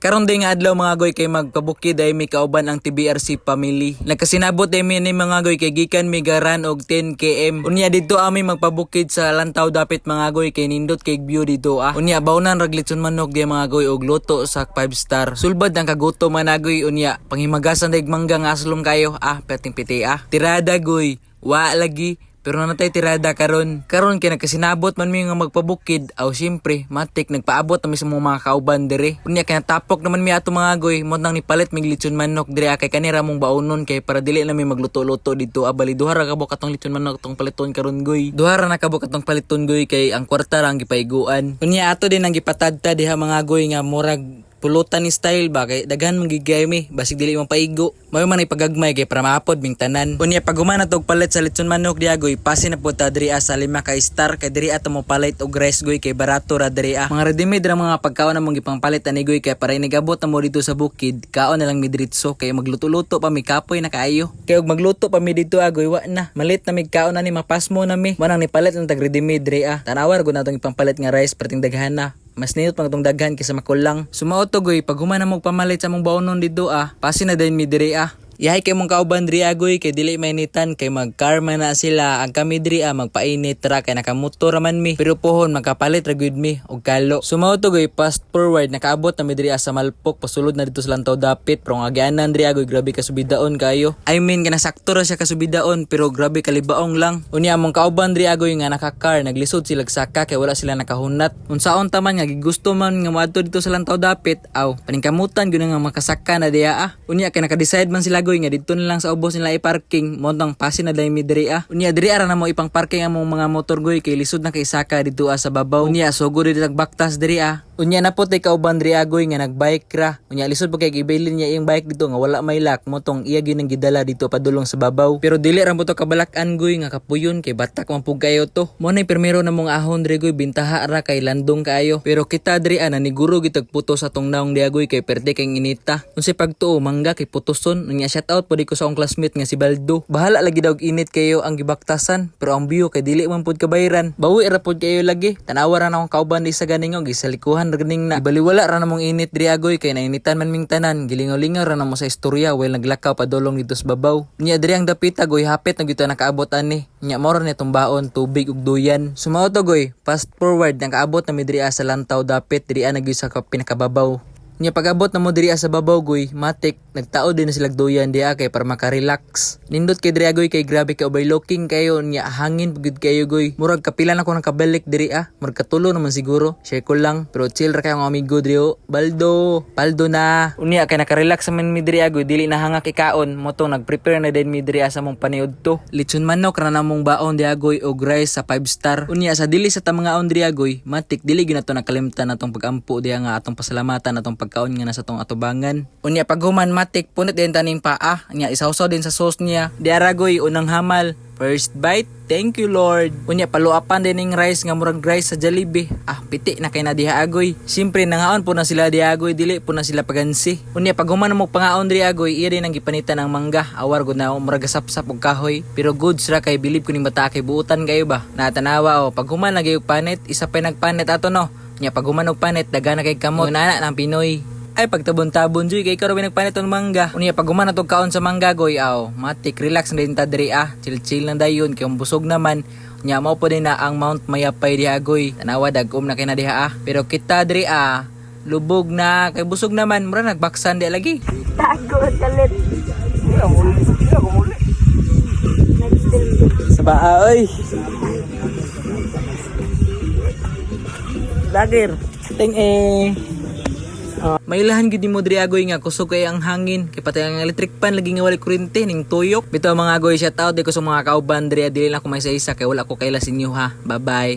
Karon day nga adlaw mga goy kay magpabukid ay may kauban ang TBRC family. Nagkasinabot day mi ni mga goy kay gikan mi garan og 10 km. Unya didto ami magpabukid sa Lantaw dapit mga goy kay nindot kay view dito Unya bawnan raglitson manok di mga goy og luto sa 5 star. Sulbad ang kaguto managoy unya panghimagasan day mangga nga aslom kayo peting piti Tirada goy wa lagi. Pero natay tirada karon kay nagkasinabot man mi nga magpabukid siyempre matik nagpaabot na mi sa mga kauban dire. Unya kay natapok naman mi ato mga goy mo nang nipalit mig lechon manok dire kay kanira mong baonon kay para dili na mi magluto-luto dito bali duha ra kabuk atong lechon manok tong paliton karon goy. Duha ra nakabuk atong paliton goy kay ang kwarta ra ang gipaiguan. Unya ato din ang gipatadta diha mga goy nga murag pulutan ni style ba kay daghan magigay mi basig dili man paigo mayo man ipagagmay kay para maapod ming tanan. Unya pag humana tog palit sa lechon manok diagoy pasi na pud ta diri sa 5 ka star kay diri ato mo palit og rice goy kay barato ra diri mga ready made ra mga pagkaon na mong gipangpalit ani goy kay para inigabot na mo dito sa bukid kaon na lang mi diretso kay magluto-luto pa mi kapoy na kaayo kay og magluto pa mi dito agoy wa na malit na mi kaon na ni mapasmo na mi manang ni palit ng tag ready made diri tanawar gud natong ipangpalit nga rice perting daghan na. Mas niyot pang itong daghan kaysa makulang. Sumaot to goy, pag humana mong pamalit sa mong baonon dito pasi na din mi diri Yahay kay mong kauban diri agoy kay dili mainitan kay magkarma na sila ang kami diri magpainit ra kay nakamotor man mi pero pohon magkapalit ra gyud mi og kalo. Sumaot to goy fast forward nakaabot na mi diri sa Malpok pasulod na dito sa Lantaw dapit pero ang agianan diri agoy grabe kasubidaon kayo. I mean kanasakto ra siya kasubidaon pero grabe kalibaong lang. Unya among kauban diri agoy nga nakakar naglisod sila saka kay wala sila nakahunat. Unsaon taman nga gigusto man nga moadto dito sa Lantaw dapit paningkamutan gyud nga makasaka na diya Unya kay naka-decide man sila goy nga dito na lang sa ubos nila i-parking montang pasin na dai mi diri Unya diri ara na mo ipang parking among mga motor goy kay lisod na kay saka dito sa babaw. Unya sugod dito nagbaktas diri Unya naputay kauban diri agoy nga nagbike ra. Unya lisod pa kay gibilin niya iyang bike dito nga wala may lock motong iya gyud nang gidala dito padulong sa babaw. Pero dili ra mo to kabalakan goy nga kapuyon kay batak man pug kayo to. Mo nay primero na mong ahon diri goy bintaha ra kay landong kayo. Pero kita diri naniguro gitag putos sa tong naong diagoy kay perde kay inita. Unsay pagtuo mangga kay putuson. Unya shout out po di ko sa akong classmate nga si Baldo. Bahala lagi daw init kayo ang gibaktasan pero ang view kay dili man pud kabayran. Bawi ra pud kayo lagi. Tanawa ra na akong kauban di sa ganing gisalikuhan ra ganing na. Ibaliwala ra na mong init diri agoy kay nainitan man ming tanan. Gilingaw-lingaw ra na mo sa istorya while naglakaw padulong dito sa babaw. Unya diri ang dapita goy hapit na gito nakaabot ani. Unya moro ni itong baon tubig ug duyan. Sumaw to goy fast forward nakaabot na mi diri sa Lantaw dapit diri gyud sa pinakababaw. Nya pag-abot na mo diri sa babaw goy, matik nagtao din na sila duyan diya kay para maka-relax. Nindot kay diri goy kay grabe kay overlooking kayo nya hangin pagud kayo goy. Murag kapilan ako nakabalik diri murag katulo naman siguro. Share ko lang pero chill ra kayo ang amigo diri Baldo na. Unya kay naka-relax man mi diri goy dili na hangak ikaon motong nag-prepare na din mi diri sa mong paniud to. Lechon manok ra namong baon diya goy og rice sa 5 star. Unya sa dili sa tamangaon diri goy, matik dili gyud nato nakalimtan atong pagampo diya nga atong pasalamatan atong pagkaon nga nasa tong atubangan. Unya pag human matik punit din taning paa nya isawsaw din sa sauce niya diara goy unang hamal first bite thank you Lord. Unya paluapan din ning rice nga murag rice sa Jollibee piti na kay na diha agoy. Simpre nangaon po na sila diha agoy dili po na sila pagansi. Unya pag human mo pangaon diri agoy iya din ang gipanitan ng mangga awar gud na murag sapsap og kahoy pero goods ra kay bilib ko ning bata kay buutan kayo ba natanawa pag human lagi og panit isa pa nagpanit ato no. Nya pag human og panit daghan na kay kamot nana ng Pinoy. Ay pagtabon-tabon joy kay karon nagpanit og mangga. Unya pag human atog kaon sa mangga goy matik relax na din ta diri chill lang dayon kay busog naman. Nya mao po din na ang Mount Mayapay diha goy. Tanawa dagom na kay na diha pero kita diri lubog na kay busog naman mura nagbaksan di lagi. Tago kalit. Saba oy. Lagir. Ting may ilahan gid mo diri agoy nga kusog kay ang hangin kay patay ang electric pan lagi nga wala kuryente ning tuyok. Bitaw mga agoy shout out di ko sa mga kauban diri dili lang ko may isa kay wala ko kaila sa inyo bye bye.